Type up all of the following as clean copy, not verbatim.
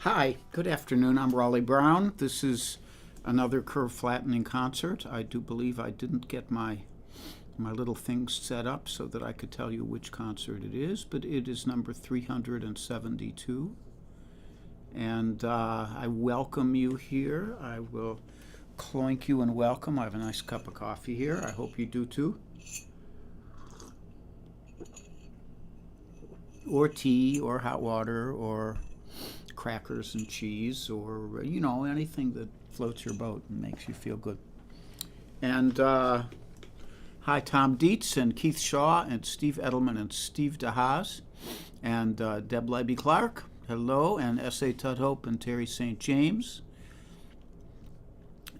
Hi, good afternoon. I'm Raleigh Brown. This is another curve flattening concert. I do believe I didn't get my little things set up so that I could tell you which concert it is, but it is number 372. And I welcome you here. I will cloink you and welcome. I have a nice cup of coffee here. I hope you do too. Or tea, or hot water, or crackers and cheese, or anything that floats your boat and makes you feel good. And hi, Tom Dietz and Keith Shaw and Steve Edelman and Steve DeHaas and Deb Libby Clark. Hello, and S.A. Tudhope and Terry St. James.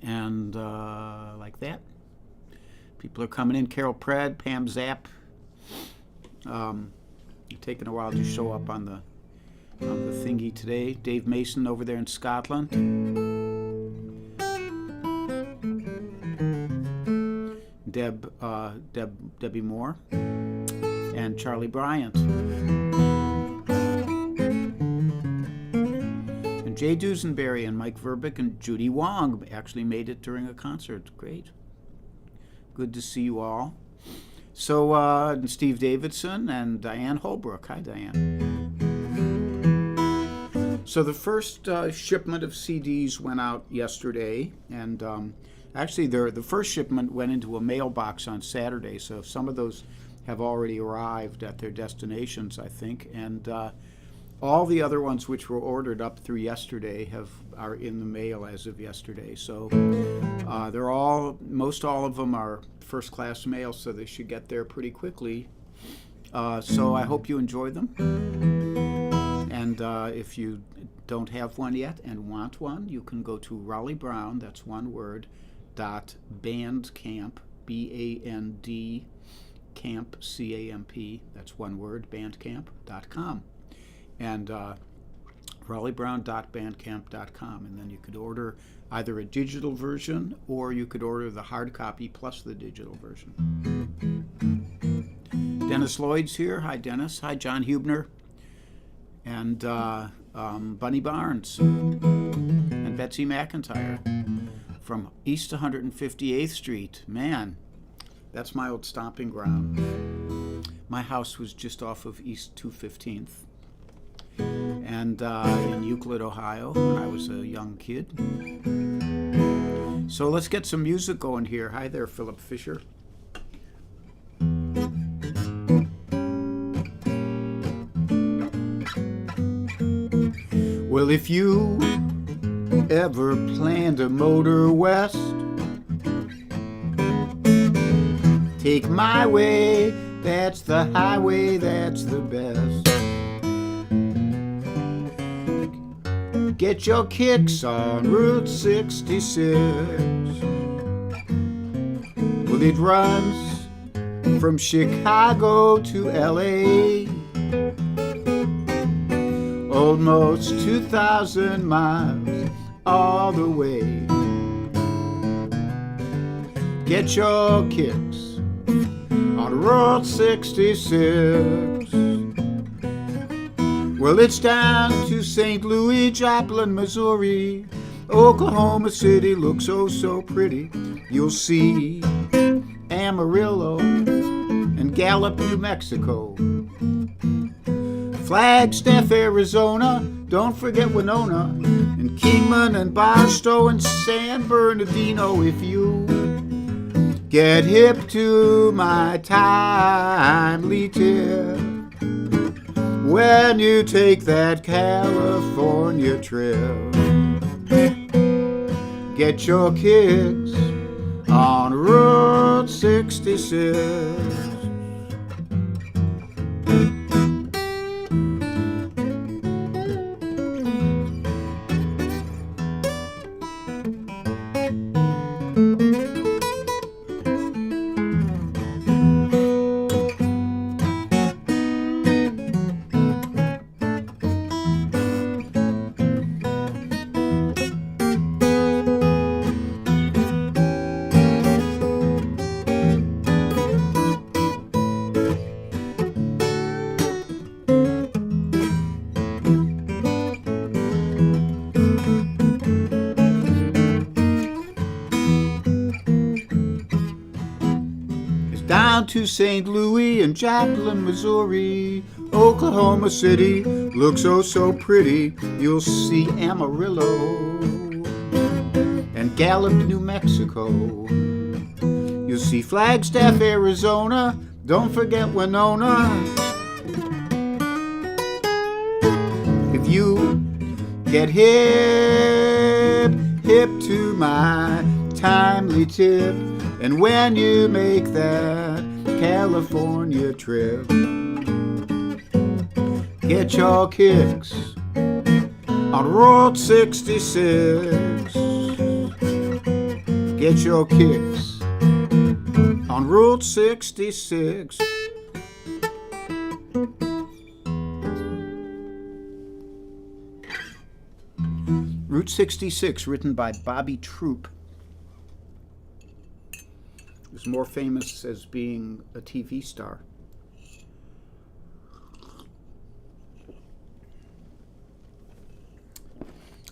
And like that. People are coming in. Carol Pred, Pam Zapp. Taking a while to show up on the thingy today. Dave Mason over there in Scotland. Debbie Moore and Charlie Bryant. And Jay Dusenberry and Mike Verbeek and Judy Wong actually made it during a concert. Great. Good to see you all. So, and Steve Davidson and Diane Holbrook. Hi, Diane. So the first shipment of CDs went out yesterday, and actually the first shipment went into a mailbox on Saturday, so some of those have already arrived at their destinations, I think, and all the other ones which were ordered up through yesterday are in the mail as of yesterday. So most all of them are first-class mail, so they should get there pretty quickly. So I hope you enjoy them. And if you don't have one yet and want one, you can go to Raleigh Brown, that's one word, .bandcamp, B-A-N-D, camp, C-A-M-P, that's one word, bandcamp.com. And RaleighBrown.bandcamp.com. And then you could order either a digital version or you could order the hard copy plus the digital version. Dennis Lloyd's here. Hi, Dennis. Hi, John Hubner. And Bunny Barnes and Betsy McIntyre from East 158th Street. Man, that's my old stomping ground. My house was just off of East 215th and in Euclid, Ohio, when I was a young kid. So let's get some music going here. Hi there, Philip Fisher. Well, if you ever plan to motor west, take my way, that's the highway, that's the best. Get your kicks on Route 66. Well, it runs from Chicago to L.A., almost 2,000 miles all the way. Get your kicks on Route 66. Well, it's down to St. Louis, Joplin, Missouri. Oklahoma City looks oh so pretty. You'll see Amarillo and Gallup, New Mexico. Flagstaff, Arizona, don't forget Winona, and Kingman and Barstow and San Bernardino. If you get hip to my timely tip when you take that California trip, get your kicks on Route 66. down to St. Louis and Joplin, Missouri. Oklahoma City looks oh so pretty. You'll see Amarillo and Gallup, New Mexico. You'll see Flagstaff, Arizona. Don't forget Winona. If you get hip, hip to my timely tip, and when you make that California trip, get your kicks on Route 66. Get your kicks on Route 66. Route 66, written by Bobby Troup, is more famous as being a TV star.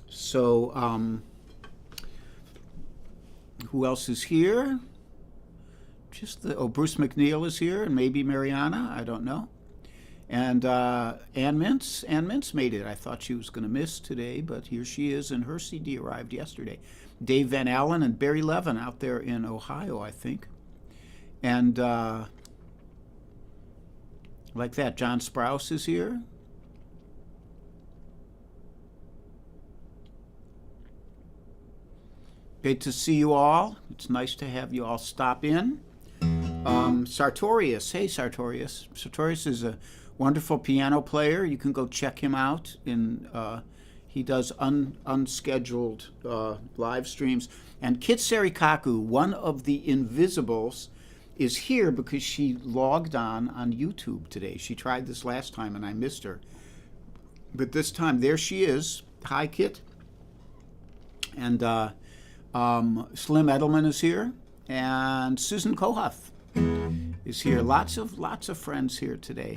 So, who else is here? Bruce McNeil is here, and maybe Mariana, I don't know. And Ann Mintz. Ann Mintz made it. I thought she was going to miss today, but here she is, and her CD arrived yesterday. Dave Van Allen and Barry Levin out there in Ohio, I think. And like that, John Sprouse is here. Good to see you all. It's nice to have you all stop in. Sartorius. Hey, Sartorius. Sartorius is a wonderful piano player. You can go check him out. He does unscheduled live streams. And Kit Sarikaku, one of the Invisibles, is here because she logged on YouTube today. She tried this last time and I missed her. But this time, there she is. Hi, Kit. And Slim Edelman is here. And Susan Kohuth is here. Lots of friends here today.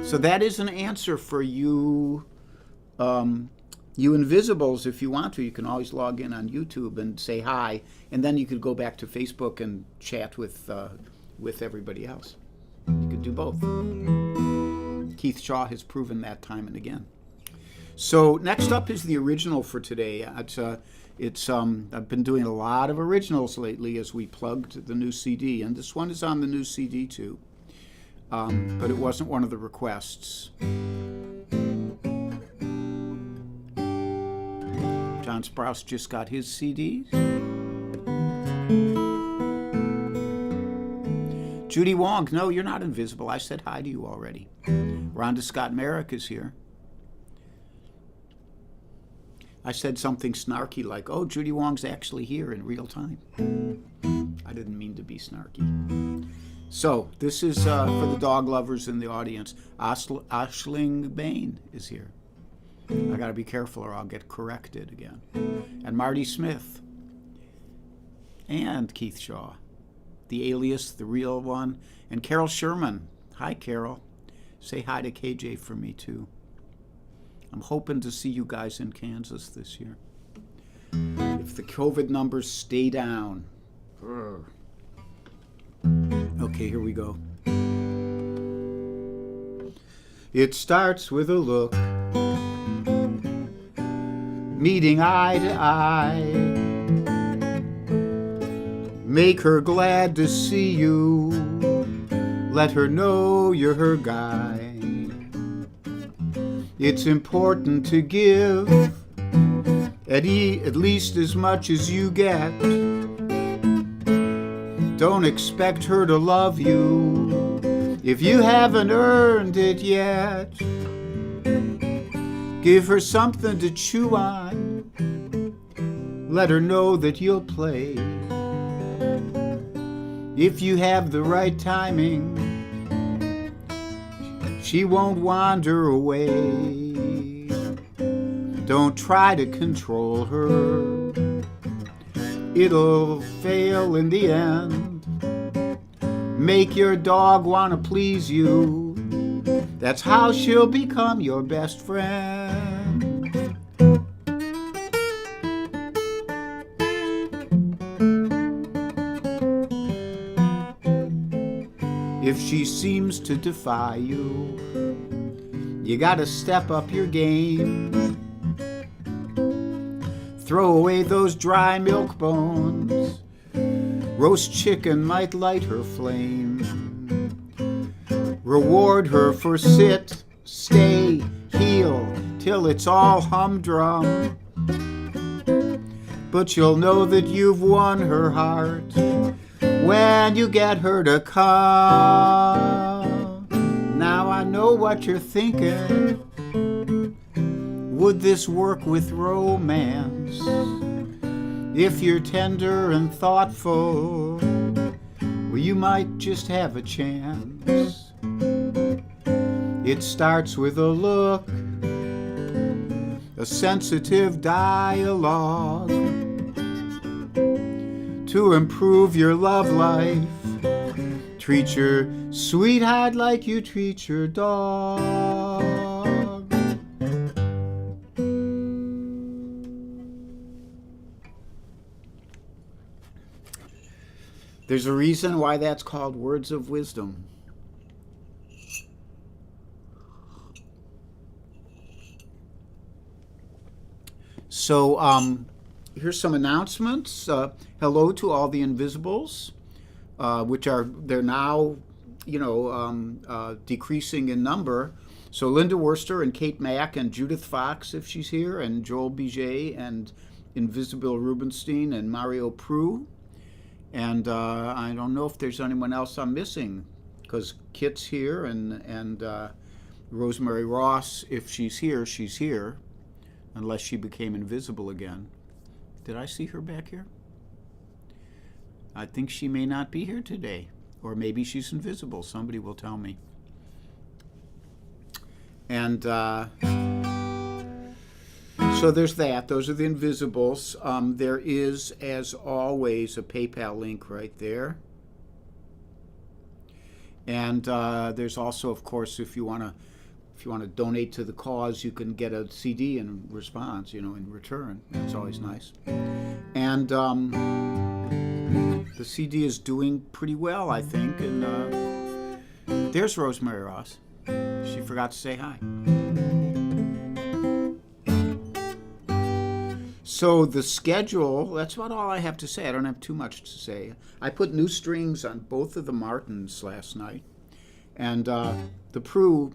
So that is an answer for you, you Invisibles. If you want to, you can always log in on YouTube and say hi, and then you could go back to Facebook and chat with everybody else. You could do both. Keith Shaw has proven that time and again. So next up is the original for today. I've been doing a lot of originals lately as we plugged the new CD, and this one is on the new CD too. But it wasn't one of the requests. John Sprouse just got his CDs. Judy Wong, no, you're not invisible. I said hi to you already. Rhonda Scott Merrick is here. I said something snarky like, oh, Judy Wong's actually here in real time. I didn't mean to be snarky. So this is for the dog lovers in the audience. Aisling Bain is here. I got to be careful or I'll get corrected again. And Marty Smith. And Keith Shaw. The alias, the real one. And Carol Sherman. Hi, Carol. Say hi to KJ for me, too. I'm hoping to see you guys in Kansas this year. If the COVID numbers stay down. Okay, here we go. It starts with a look, meeting eye to eye. Make her glad to see you. Let her know you're her guy. It's important to give at least as much as you get. Don't expect her to love you if you haven't earned it yet. Give her something to chew on. Let her know that you'll play. If you have the right timing, she won't wander away. Don't try to control her. It'll fail in the end. Make your dog want to please you. That's how she'll become your best friend. if she seems to defy you. You gotta step up your game. Throw away those dry milk bones. Roast chicken might light her flame. Reward her for sit, stay, heel, till it's all humdrum. But you'll know that you've won her heart when you get her to come. Now I know what you're thinking. Would this work with romance? If you're tender and thoughtful, well, you might just have a chance. It starts with a look, a sensitive dialogue. To improve your love life, treat your sweetheart like you treat your dog. There's a reason why that's called Words of Wisdom. So here's some announcements. Hello to all the Invisibles, they're now, decreasing in number. So Linda Worcester and Kate Mack and Judith Fox, if she's here, and Joel Biget and Invisible Rubenstein and Mario Prue. And I don't know if there's anyone else I'm missing, because Kit's here and Rosemary Ross, if she's here, unless she became invisible again. Did I see her back here? I think she may not be here today, or maybe she's invisible. Somebody will tell me. And so there's that. Those are the Invisibles. There is, as always, a PayPal link right there. And there's also, of course, if you want to donate to the cause, you can get a CD in response, in return. That's always nice. And the CD is doing pretty well, I think. And there's Rosemary Ross. She forgot to say hi. So the schedule, that's about all I have to say. I don't have too much to say. I put new strings on both of the Martins last night. And the Prue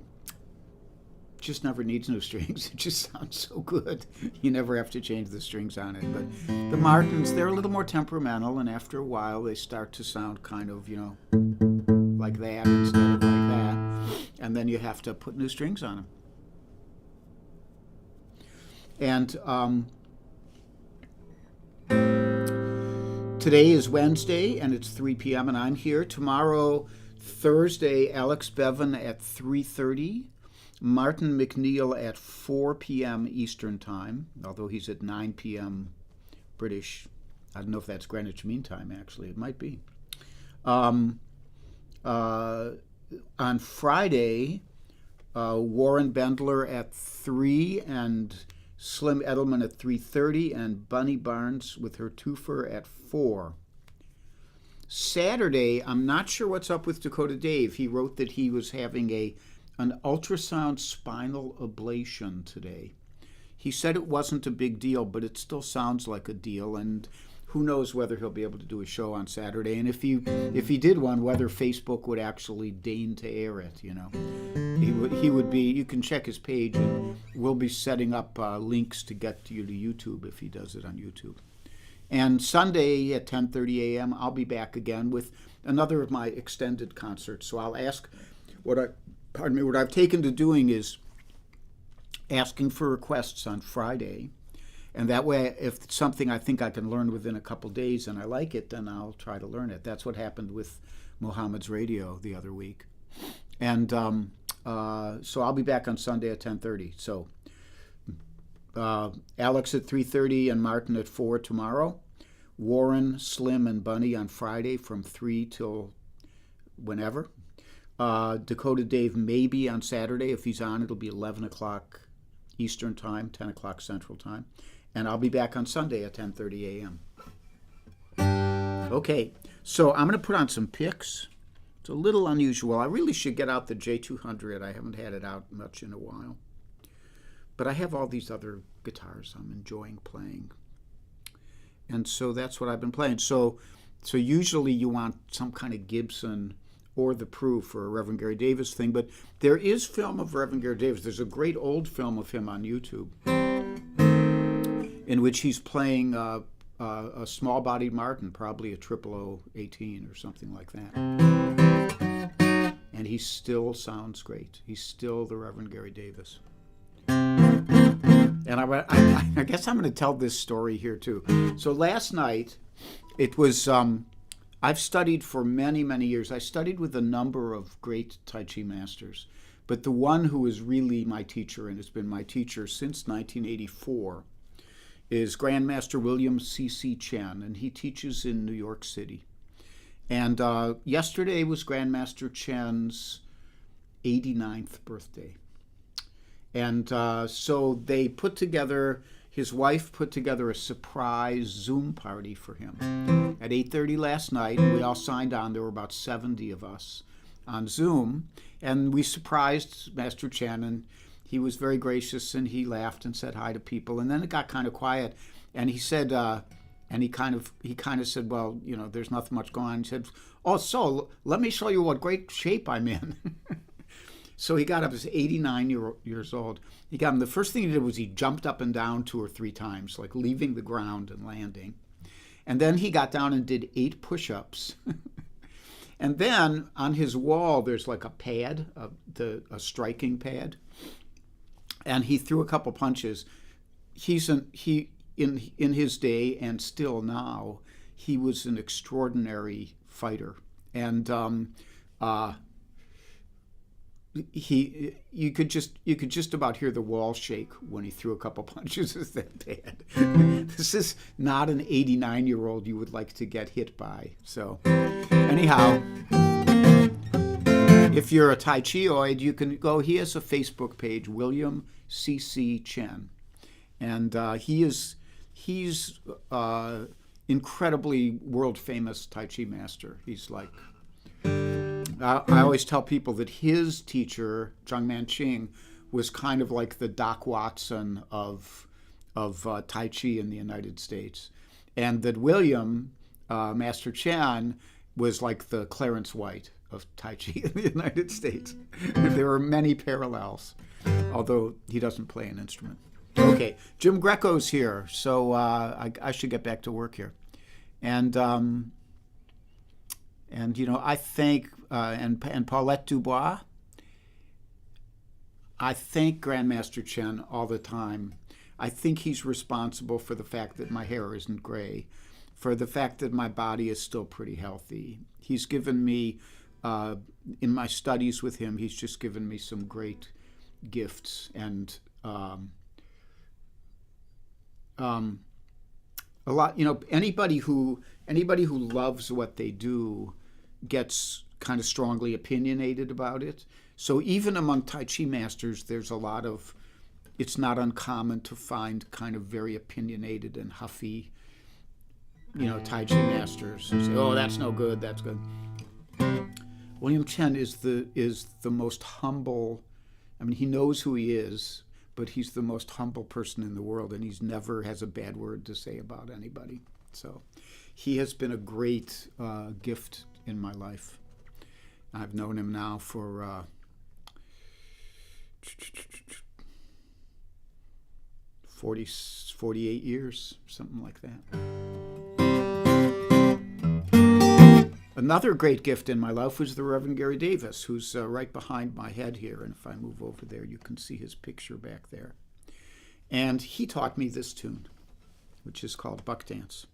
just never needs new strings. It just sounds so good. You never have to change the strings on it. But the Martins, they're a little more temperamental, and after a while they start to sound kind of, like that instead of like that. And then you have to put new strings on them. And today is Wednesday, and it's 3 p.m., and I'm here. Tomorrow, Thursday, Alex Bevan at 3:30. Martin McNeil at 4 p.m. Eastern Time, although he's at 9 p.m. British. I don't know if that's Greenwich Mean Time, actually. It might be. On Friday, Warren Bendler at 3 and Slim Edelman at 3:30, and Bunny Barnes with her twofer at 4. Saturday, I'm not sure what's up with Dakota Dave. He wrote that he was having an ultrasound spinal ablation today. He said it wasn't a big deal, but it still sounds like a deal, and who knows whether he'll be able to do a show on Saturday, and if he did one, whether Facebook would actually deign to air it. He would be. You can check his page, and we'll be setting up links to get you to YouTube if he does it on YouTube. And Sunday at 10:30 a.m. I'll be back again with another of my extended concerts. So I'll ask what I've taken to doing is asking for requests on Friday. And that way, if it's something I think I can learn within a couple days and I like it, then I'll try to learn it. That's what happened with Mohammed's Radio the other week. And so I'll be back on Sunday at 10:30. So Alex at 3:30 and Martin at 4 tomorrow. Warren, Slim, and Bunny on Friday from 3 till whenever. Dakota Dave maybe on Saturday. If he's on, it'll be 11 o'clock Eastern Time, 10 o'clock Central Time. And I'll be back on Sunday at 10:30 a.m. Okay, so I'm going to put on some picks It's a little unusual. I really should get out the J200. I haven't had it out much in a while. But I have all these other guitars I'm enjoying playing. And so that's what I've been playing. So usually you want some kind of Gibson or the Proof for a Reverend Gary Davis thing. But there is film of Reverend Gary Davis. There's a great old film of him on YouTube in which he's playing a small-bodied Martin, probably a 0018 or something like that. And he still sounds great. He's still the Reverend Gary Davis. And I guess I'm going to tell this story here too. So last night, it was, I've studied for many, many years. I studied with a number of great Tai Chi masters. But the one who is really my teacher, and has been my teacher since 1984, is Grandmaster William C.C. Chen, and he teaches in New York City. And yesterday was Grandmaster Chen's 89th birthday. And so they put together, his wife put together a surprise Zoom party for him. At 8:30 last night, we all signed on. There were about 70 of us on Zoom. And we surprised Master Chen, and he was very gracious, and he laughed and said hi to people. And then it got kind of quiet. And he said, and he kind of said, well, you know, there's nothing much going on. He said, oh, so let me show you what great shape I'm in. So he got up, he's 89 years old. He got him. The first thing he did was he jumped up and down 2 or 3 times, like leaving the ground and landing. And then he got down and did 8 push-ups. And then on his wall, there's like a pad, a striking pad. And he threw a couple punches. In his day, and still now, he was an extraordinary fighter. And you could just about hear the wall shake when he threw a couple punches with that pad. This is not an 89-year-old you would like to get hit by. So anyhow, if you're a Tai Chi-oid, you can go. He has a Facebook page, William C.C. Chen, and he's incredibly world famous Tai Chi master. He's like. I always tell people that his teacher, Zhang Manqing, was kind of like the Doc Watson of Tai Chi in the United States. And that William, Master Chen, was like the Clarence White of Tai Chi in the United States. There are many parallels, although he doesn't play an instrument. Okay, Jim Greco's here, so I should get back to work here. And you know, I think, and Paulette Dubois, I thank Grandmaster Chen all the time. I think he's responsible for the fact that my hair isn't gray, for the fact that my body is still pretty healthy. He's given me, in my studies with him, he's just given me some great gifts. And a lot, you know, anybody who loves what they do gets kind of strongly opinionated about it. So even among Tai Chi masters, there's a lot of, it's not uncommon to find kind of very opinionated and huffy, you know, Tai Chi masters who say, oh, that's no good, that's good. William Chen is the most humble. I mean, he knows who he is, but he's the most humble person in the world, and he's never has a bad word to say about anybody. So he has been a great gift in my life. I've known him now for 48 years, something like that. Another great gift in my life was the Reverend Gary Davis, who's right behind my head here. And if I move over there, you can see his picture back there. And he taught me this tune, which is called Buck Dance.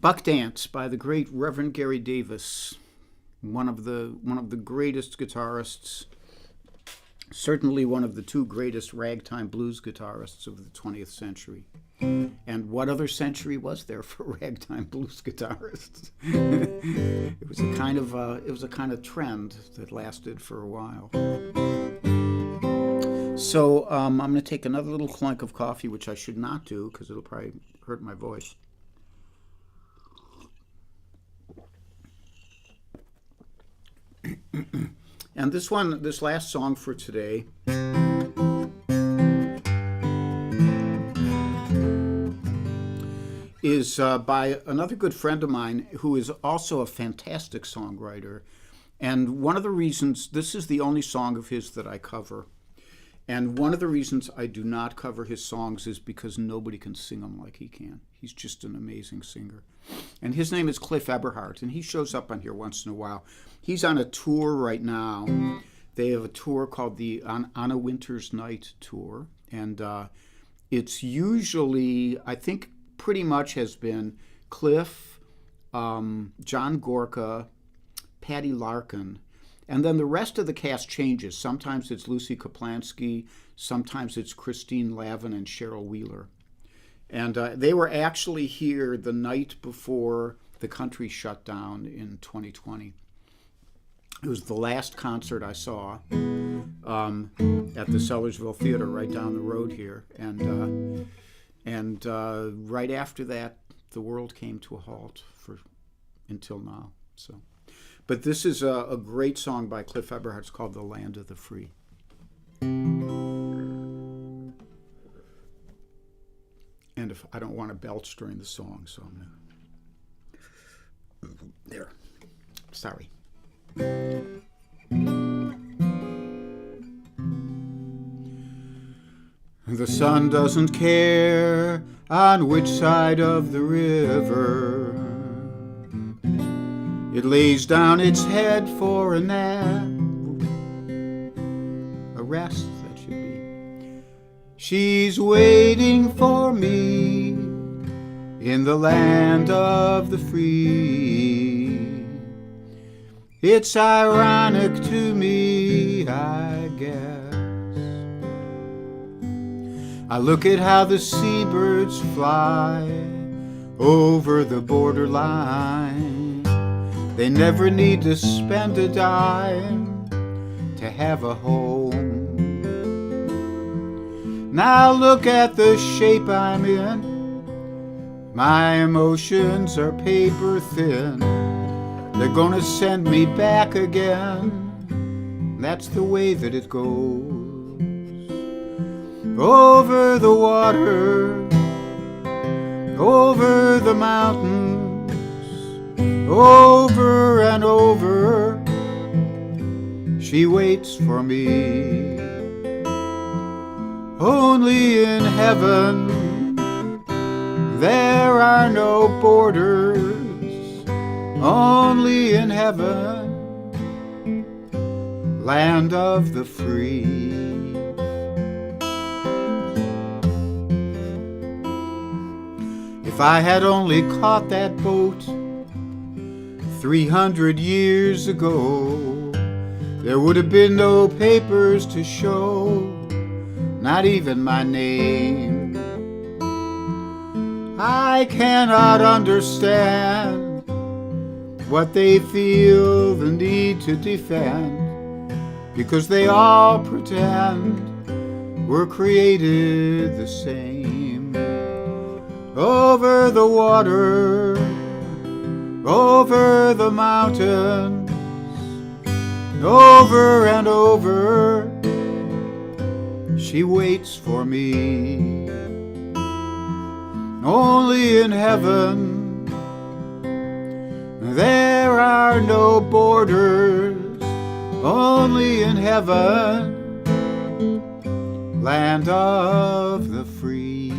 Buck Dance by the great Reverend Gary Davis, one of the greatest guitarists, certainly one of the two greatest ragtime blues guitarists of the 20th century. And what other century was there for ragtime blues guitarists? It was a kind of trend that lasted for a while. So I'm going to take another little clunk of coffee, which I should not do because it'll probably hurt my voice. And this last song for today is by another good friend of mine who is also a fantastic songwriter. And one of the reasons, this is the only song of his that I cover. And one of the reasons I do not cover his songs is because nobody can sing them like he can. He's just an amazing singer. And his name is Cliff Eberhardt, and he shows up on here once in a while. He's on a tour right now. They have a tour called the On a Winter's Night Tour. And it's usually, I think pretty much has been Cliff, John Gorka, Patty Larkin, and then the rest of the cast changes. Sometimes it's Lucy Kaplansky, sometimes it's Christine Lavin and Cheryl Wheeler. And they were actually here the night before the country shut down in 2020. It was the last concert I saw at the Sellersville Theater right down the road here. And right after that, the world came to a halt until now. So, but this is a great song by Cliff Eberhardt. It's called "The Land of the Free." And if I don't want to belch during the song, so I'm gonna... There. Sorry. The sun doesn't care on which side of the river it lays down its head for a nap, a rest that should be. She's waiting for me in the land of the free. It's ironic to me, I guess. I look at how the seabirds fly over the borderline. They never need to spend a dime to have a home. Now look at the shape I'm in. My emotions are paper thin. They're gonna send me back again. That's the way that it goes. Over the water, over the mountains, over and over, she waits for me. Only in heaven there are no borders. Only in heaven, land of the free. If I had only caught that boat 300 years ago, there would have been no papers to show, not even my name. I cannot understand what they feel the need to defend, because they all pretend we're created the same. Over the water, over the mountains, over and over, she waits for me. Only in heaven there are no borders. Only in heaven, land of the free.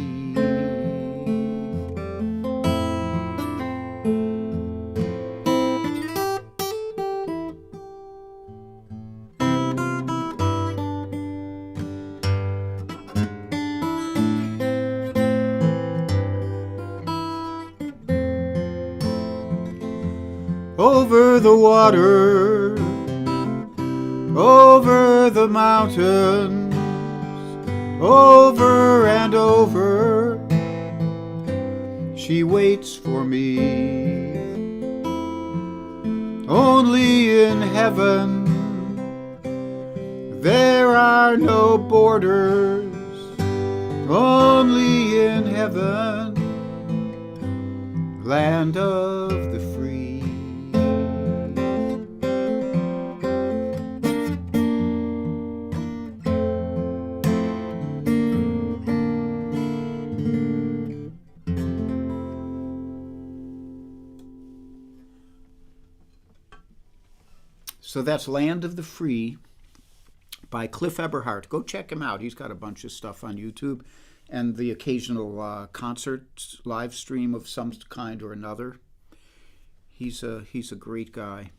over the water, over the mountains, over and over, she waits for me. Only in heaven there are no borders, only in heaven, land of the free. So that's Land of the Free by Cliff Eberhardt. Go check him out. He's got a bunch of stuff on YouTube and the occasional concert live stream of some kind or another. He's a great guy,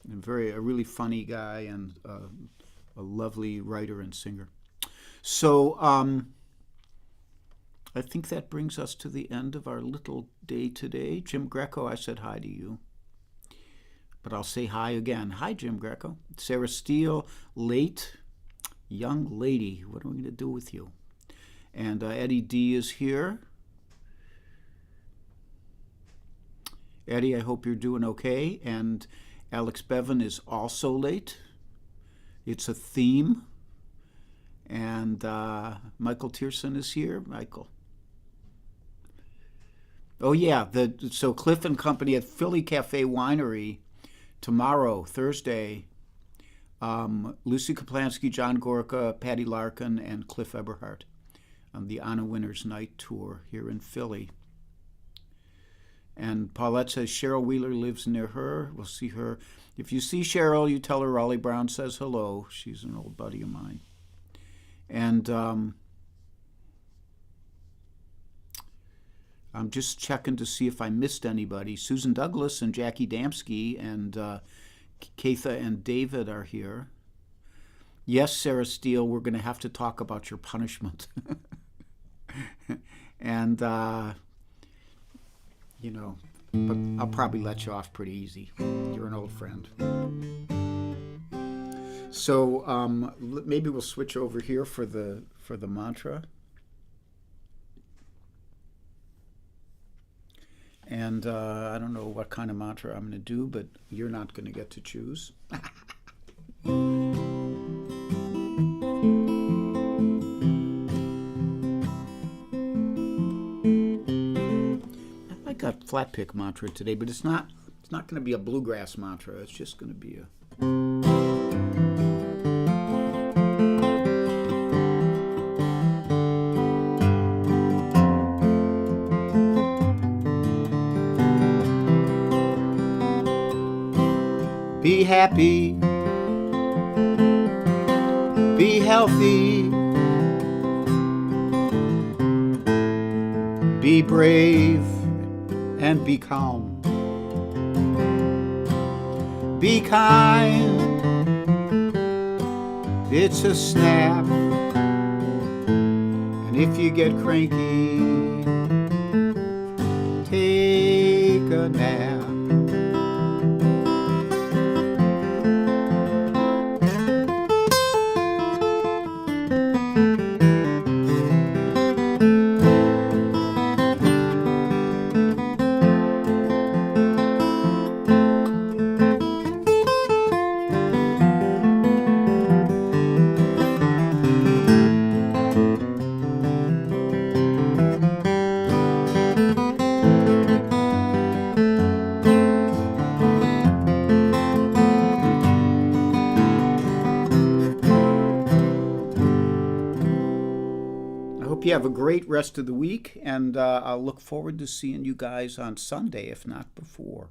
and a really funny guy, and a lovely writer and singer. So I think that brings us to the end of our little day today. Jim Greco, I said hi to you, but I'll say hi again. Hi, Jim Greco. Sarah Steele, late, young lady. What are we going to do with you? And Eddie D is here. Eddie, I hope you're doing okay. And Alex Bevan is also late. It's a theme. And Michael Tierson is here. Michael. Oh, yeah. So Cliff and Company at Philly Cafe Winery tomorrow, Thursday. Lucy Kaplansky, John Gorka, Patty Larkin, and Cliff Eberhardt on the Anna Winter's Night Tour here in Philly. And Paulette says Cheryl Wheeler lives near her. We'll see her. If you see Cheryl, you tell her Raleigh Brown says hello. She's an old buddy of mine. And I'm just checking to see if I missed anybody. Susan Douglas and Jackie Damsky and Keitha and David are here. Yes, Sarah Steele, we're going to have to talk about your punishment. And, but I'll probably let you off pretty easy. You're an old friend. So maybe we'll switch over here for the mantra. And I don't know what kind of mantra I'm going to do, but you're not going to get to choose. I got flat pick mantra today, but it's not going to be a bluegrass mantra. It's just going to be a be happy, be healthy, be brave and be calm, be kind, it's a snap, and if you get cranky, take a nap. You have a great rest of the week, and I'll look forward to seeing you guys on Sunday, if not before.